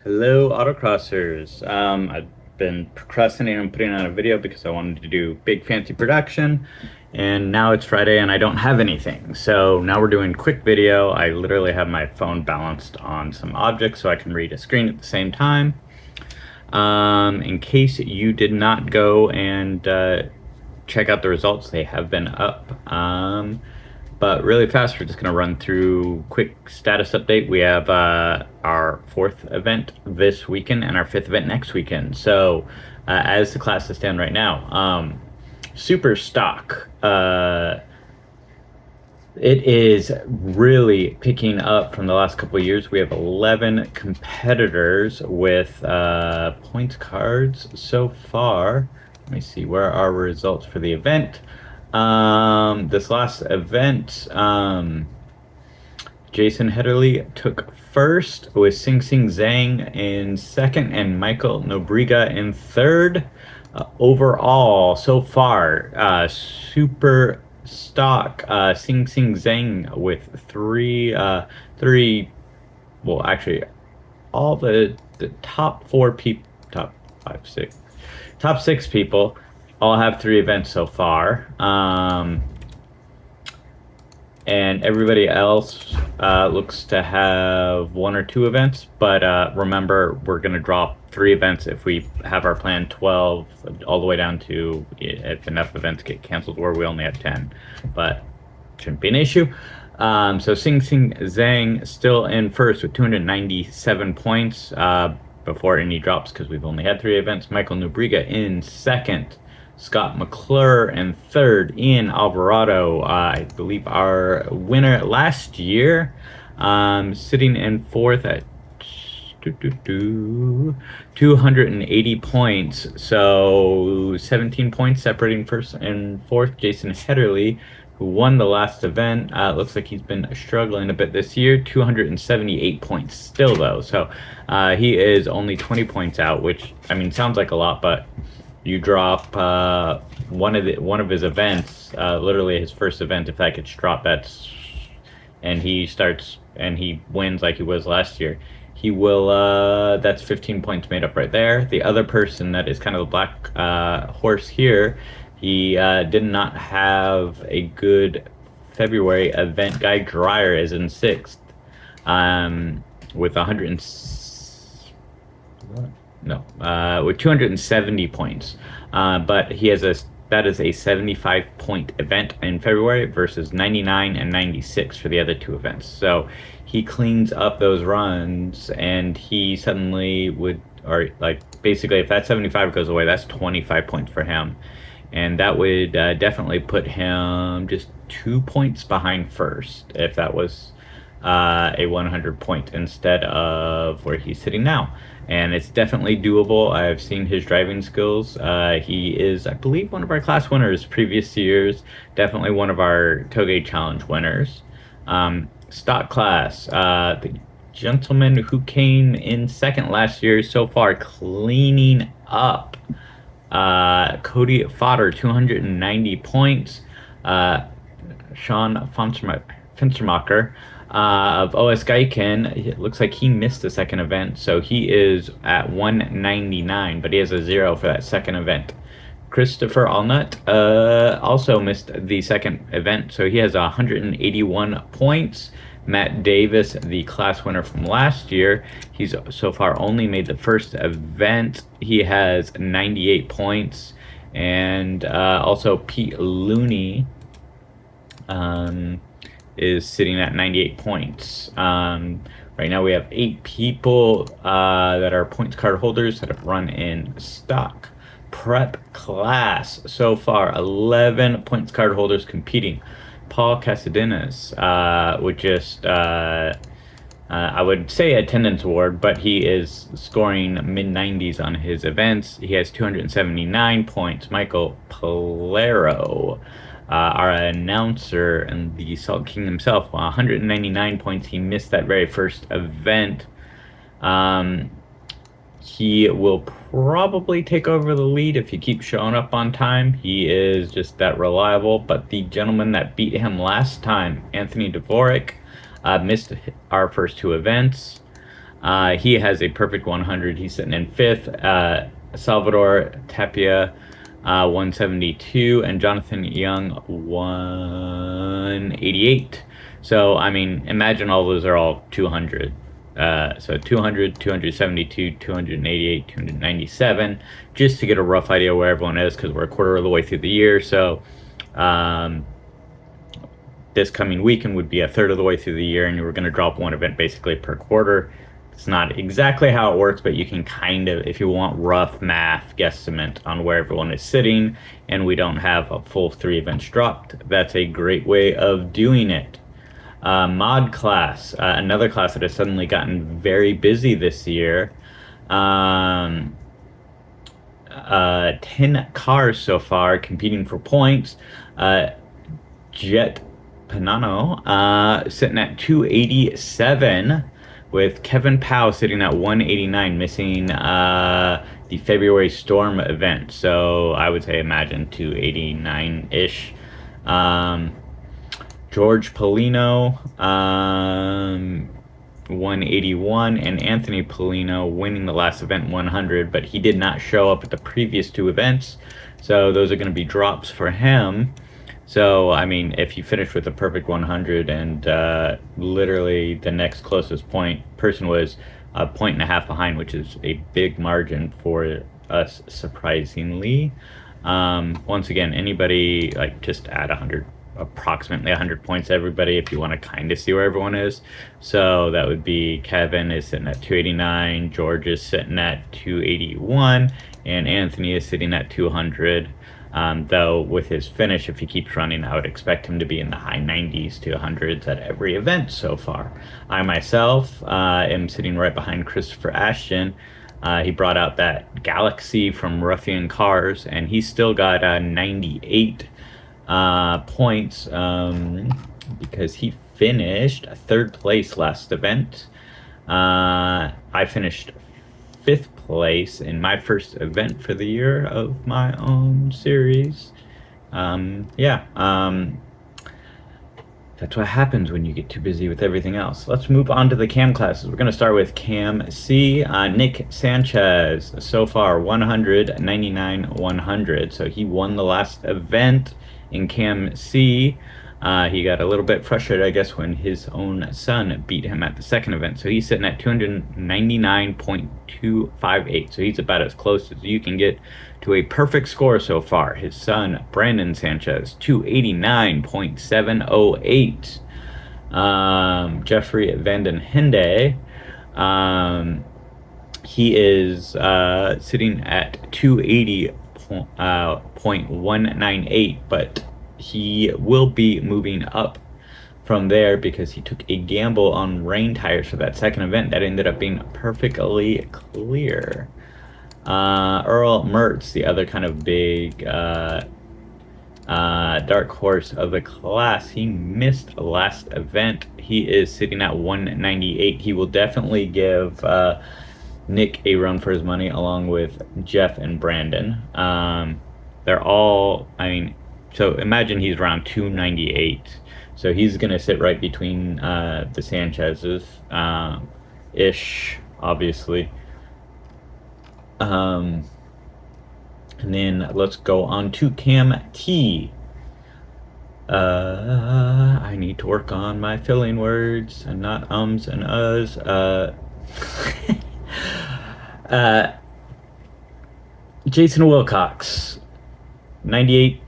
Hello, autocrossers. I've been procrastinating on putting out a video because I wanted to do big fancy production, and now it's Friday and I don't have anything. So now we're doing quick video. I literally have my phone balanced on some objects so I can read a screen at the same time. In case you did not go and check out the results, they have been up. But really fast, we're just going to run through quick status update. We have our fourth event this weekend and our fifth event next weekend. So as the classes stand right now, super stock. It is really picking up from the last couple of years. We have 11 competitors with points cards so far. Let me see, where are our results for the event? This last event, Jason Hederly took first with Sing Sing Zhang in second and Michael Nobriga in third. Overall, so far, super stock. Sing Sing Zhang with three. Well, actually, all the top four people, top five, six, top six people all have three events so far. And everybody else looks to have one or two events, but remember, we're going to drop three events if we have our plan 12 all the way down to if enough events get canceled, where we only have 10, but shouldn't be an issue. So Sing Sing Zhang still in first with 297 points before any drops because we've only had three events. Michael Nubriga in second. Scott McClure in third. Ian Alvarado, I believe our winner last year, sitting in fourth at 280 points. So 17 points separating first and fourth. Jason Hederly, who won the last event, looks like he's been struggling a bit this year. 278 points still, though. So he is only 20 points out, which, I mean, sounds like a lot, but you drop one of his events, literally his first event. If that gets dropped, and he wins like he was last year, he will. That's 15 points made up right there. The other person that is kind of the black horse here, he did not have a good February event. Guy Dreyer is in sixth, with 100. No, with 270 points. But that is a 75 point event in February versus 99 and 96 for the other two events. So he cleans up those runs, and he suddenly would, or like basically, if that 75 goes away, that's 25 points for him, and that would definitely put him just 2 points behind first if that was a 100 point instead of where he's sitting now. And it's definitely doable. I've seen his driving skills. He is, I believe, one of our class winners previous years. Definitely one of our Toge Challenge winners. Stock class, the gentleman who came in second last year, so far cleaning up. Cody Fodder, 290 points. Sean Finstermacher of OS Gaiken, it looks like he missed the second event, so he is at 199, but he has a 0 for that second event. Christopher Allnut also missed the second event, so he has 181 points. Matt Davis, the class winner from last year, he's so far only made the first event. He has 98 points. And also Pete Looney is sitting at 98 points. Right now we have 8 people that are points card holders that have run in stock prep class. So far, 11 points card holders competing. Paul Casadenas would just, I would say attendance award, but he is scoring mid-90s on his events. He has 279 points. Michael Palero, our announcer and the Salt King himself, 199 points. He missed that very first event. He will probably take over the lead if he keeps showing up on time. He is just that reliable. But the gentleman that beat him last time, Anthony Dvorak, missed our first 2 events. He has a perfect 100. He's sitting in fifth. Salvador Tapia, 172, and Jonathan Young, 188. So, I mean, imagine all those are all 200. So 200, 272, 288, 297, just to get a rough idea where everyone is, because we're a quarter of the way through the year. So, this coming weekend would be a third of the way through the year, and you were going to drop one event basically per quarter. It's not exactly how it works, but you can kind of, if you want rough math guesstimate on where everyone is sitting, and we don't have a full 3 events dropped, that's a great way of doing it. Mod class, another class that has suddenly gotten very busy this year. 10 cars so far competing for points. Jet Panano sitting at 287, with Kevin Powell sitting at 189, missing the February Storm event. So I would say imagine 289-ish. George Polino, 181, and Anthony Polino winning the last event, 100, but he did not show up at the previous 2 events. So those are going to be drops for him. So, I mean, if you finish with a perfect 100 and literally the next closest person was a point and a half behind, which is a big margin for us, surprisingly. Once again, anybody, like, just add 100, approximately 100 points to everybody if you want to kind of see where everyone is. So that would be Kevin is sitting at 289, George is sitting at 281, and Anthony is sitting at 200. Though with his finish, if he keeps running, I would expect him to be in the high 90s to 100s at every event so far. I myself am sitting right behind Christopher Ashton. He brought out that Galaxy from Ruffian Cars, and he still got 98 points because he finished 3rd place last event. I finished 5th place in my first event for the year of my own series. That's what happens when you get too busy with everything else. Let's move on to the cam classes. We're going to start with Cam C. Nick Sanchez, so far 199, 100. So he won the last event in Cam C. He got a little bit frustrated, I guess, when his own son beat him at the second event. So he's sitting at 299.258. So he's about as close as you can get to a perfect score so far. His son, Brandon Sanchez, 289.708. Jeffrey Vanden Hende, he is sitting at 280.198, but he will be moving up from there because he took a gamble on rain tires for that second event that ended up being perfectly clear. Earl Mertz, the other kind of big dark horse of the class, he missed last event. He is sitting at 198. He will definitely give Nick a run for his money along with Jeff and Brandon. They're all, I mean, so imagine he's around 298. So he's going to sit right between the Sanchez's ish, obviously. And then let's go on to Cam T. I need to work on my filling words and not ums and uhs. Jason Wilcox, 98,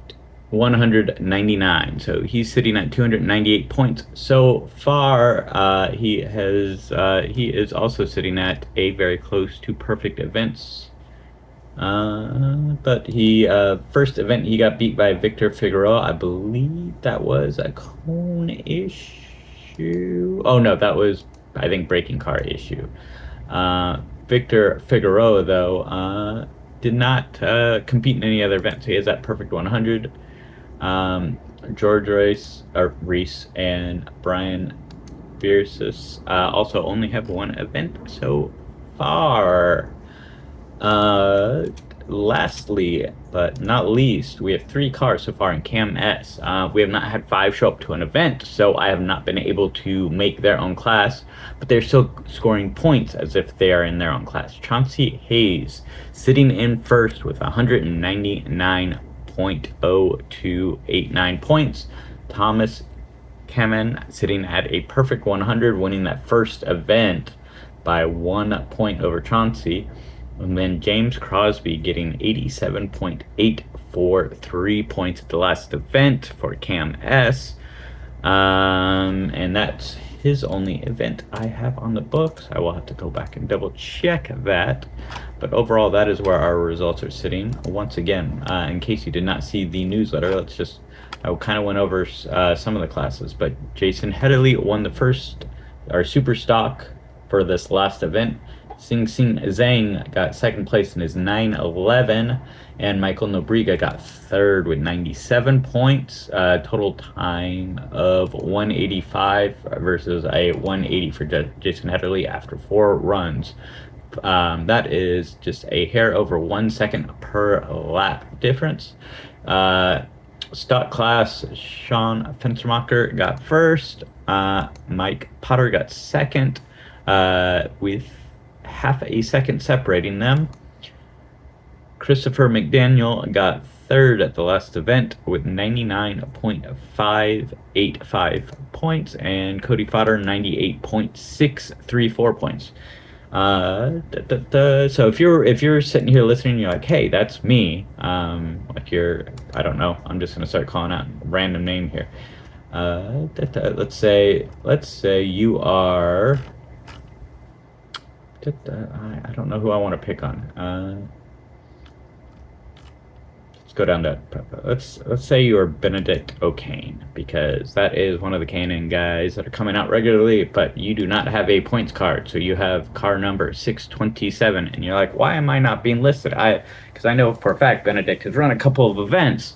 199. So he's sitting at 298 points so far. He is also sitting at a very close to perfect events. But he first event he got beat by Victor Figueroa. I believe that was a cone issue. Oh no, that was, I think, breaking car issue. Victor Figueroa though did not compete in any other event, so he has that perfect 100. George Reese and Brian Bierces also only have one event so far. lastly, but not least, we have 3 cars so far in Cam S. We have not had 5 show up to an event, so I have not been able to make their own class, but they're still scoring points as if they are in their own class. Chauncey Hayes sitting in first with 199.0289 points. Thomas Kamen sitting at a perfect 100, winning that first event by 1 point over Chauncey. And then James Crosby getting 87.843 points at the last event for Cam S. And that's his only event I have on the books. I will have to go back and double check that. But overall, that is where our results are sitting. Once again, in case you did not see the newsletter, I kind of went over some of the classes. But Jason Headley won the first, our super stock for this last event. Sing Sing Zhang got second place in his 911, and Michael Nobriga got third with 97 points. Total time of 185 versus a 180 for Jason Headley after 4 runs. That is just a hair over 1 second per lap difference. Stock class, Sean Fenstermacher got first. Mike Potter got second with half a second separating them. Christopher McDaniel got third at the last event with 99.585 points, and Cody Fodder 98.634 points. So if you're sitting here listening, you're like, hey, that's me. I don't know. I'm just gonna start calling out a random name here. Let's say you are. I don't know who I want to pick on. Let's go down to let's say you're Benedict O'Kane, because that is one of the K&N guys that are coming out regularly, but you do not have a points card, so you have car number 627, and you're like, why am I not being listed? Because I know for a fact Benedict has run a couple of events,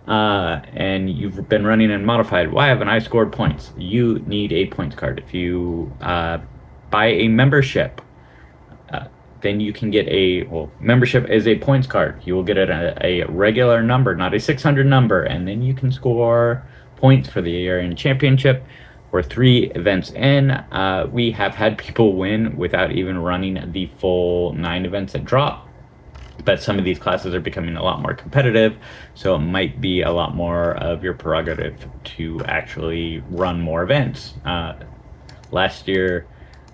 and you've been running in modified. Why haven't I scored points? You need a points card. If you buy a membership, then you can get membership is a points card. You will get a regular number, not a 600 number, and then you can score points for the year in championship. We're 3 events in. We have had people win without even running the full 9 events at drop. But some of these classes are becoming a lot more competitive, so it might be a lot more of your prerogative to actually run more events. Last year,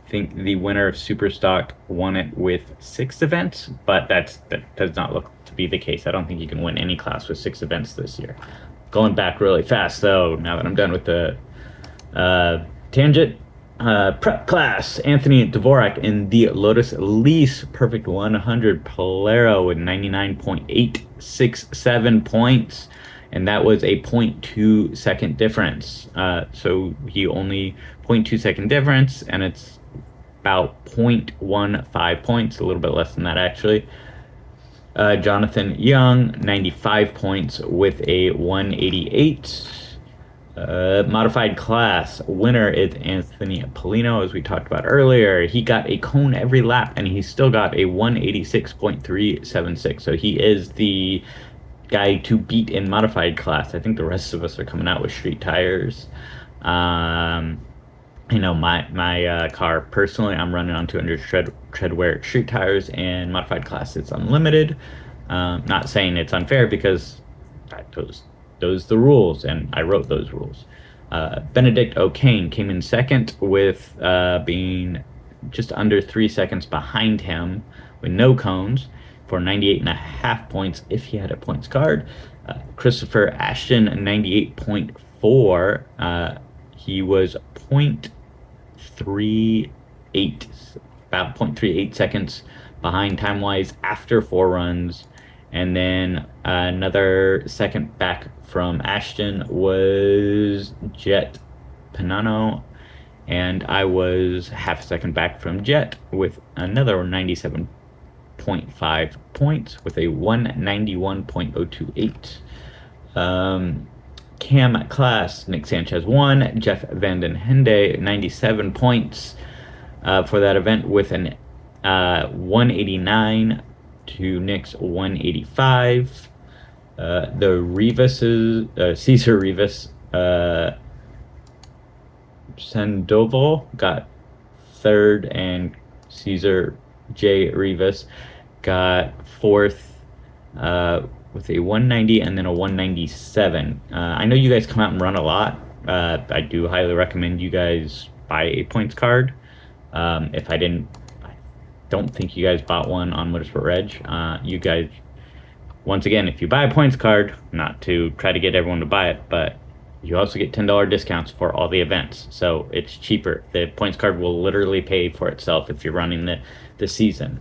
I think the winner of Superstock won it with 6 events, but that does not look to be the case. I don't think you can win any class with 6 events this year. Going back really fast, though, now that I'm done with the tangent. Prep class, Anthony Dvorak in the Lotus Elise Perfect 100 Polaro with 99.867 points, and that was a 0.2 second difference. So he only 0.2 second difference, and it's about 0.15 points, a little bit less than that actually. Jonathan Young, 95 points with a 188. Modified class winner is Anthony Polino, as we talked about earlier. He got a cone every lap, and he still got a 186.376. So he is the guy to beat in modified class. I think the rest of us are coming out with street tires. My car personally, I'm running on 200 treadwear street tires, and modified class it's unlimited. Not saying it's unfair, because those the rules, and I wrote those rules. Benedict O'Kane came in second with being just under 3 seconds behind him with no cones for 98.5 points if he had a points card. Christopher Ashton, 98.4. He was 0.38, about 0.38 seconds behind time-wise after 4 runs. And then another second back from Ashton was Jet Panano, and I was half a second back from Jet with another 97.5 points with a 191.028. Cam class, Nick Sanchez won. Jeff Vanden Hende, 97 points for that event with an 189. to Nick's 185. The Rivas, Cesar Rivas, Sandoval got third, and Cesar J. Rivas got fourth with a 190 and then a 197. I know you guys come out and run a lot. I do highly recommend you guys buy a points card. If I don't think you guys bought one on Motorsport Reg. You guys, once again, if you buy a points card, not to try to get everyone to buy it, but you also get $10 discounts for all the events, so it's cheaper. The points card will literally pay for itself if you're running the season.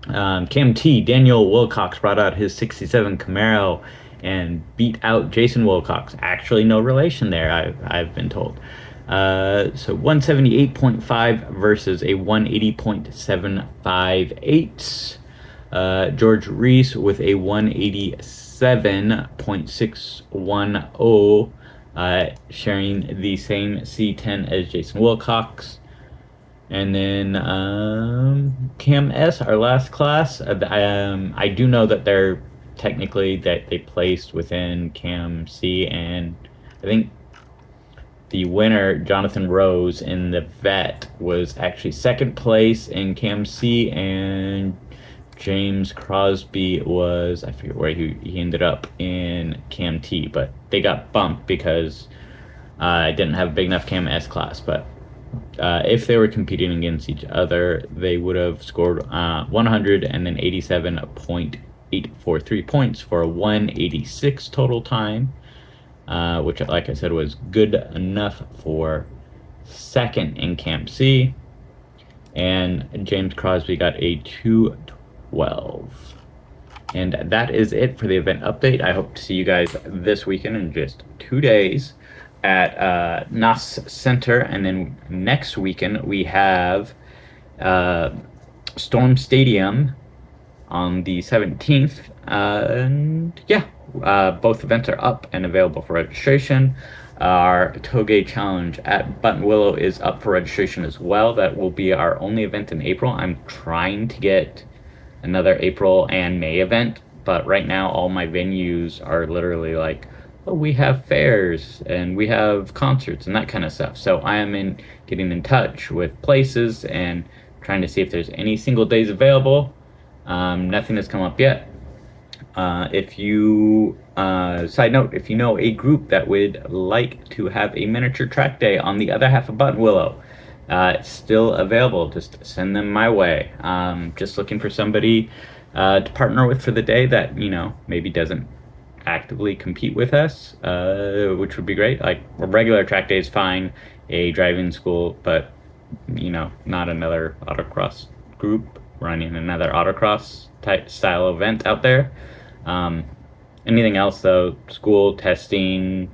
Cam T, Daniel Wilcox brought out his 67 Camaro and beat out Jason Wilcox. Actually, no relation there, I've been told. So 178.5 versus a 180.758. George Reese with a 187.610, sharing the same C10 as Jason Wilcox. And then Cam S, our last class. I do know that they're technically that they placed within Cam C, and I think the winner, Jonathan Rose, in the vet was actually second place in Cam C, and James Crosby was, I forget where he ended up in Cam T, but they got bumped because I didn't have a big enough Cam S class. But if they were competing against each other, they would have scored 100 and then 87.843 points for a 186 total time, which, like I said, was good enough for second in Camp C. And James Crosby got a 212. And that is it for the event update. I hope to see you guys this weekend in just 2 days at NAS Center, and then next weekend we have Storm Stadium on the 17th, and yeah, both events are up and available for registration. Our Toge Challenge at Buttonwillow is up for registration as well. That will be our only event in April. I'm trying to get another April and May event, but right now all my venues are literally like, oh, we have fairs and we have concerts and that kind of stuff. So I am getting in touch with places and trying to see if there's any single days available. Nothing has come up yet. If you, side note, if you know a group that would like to have a miniature track day on the other half of Buttonwillow, it's still available. Just send them my way. Just looking for somebody to partner with for the day that, maybe doesn't actively compete with us, which would be great. Like, a regular track day is fine, a driving school, but not another autocross group running another autocross type style event out there. Anything else though, school, testing,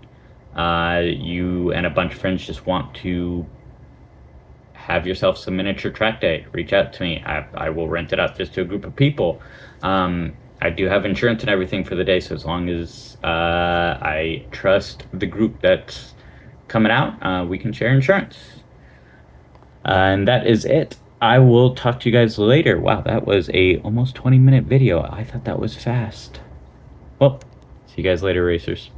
you and a bunch of friends just want to have yourself some miniature track day, reach out to me. I will rent it out just to a group of people. I do have insurance and everything for the day, so as long as I trust the group that's coming out, we can share insurance. And that is it. I will talk to you guys later. Wow, that was a almost 20-minute video. I thought that was fast. Well, see you guys later, racers.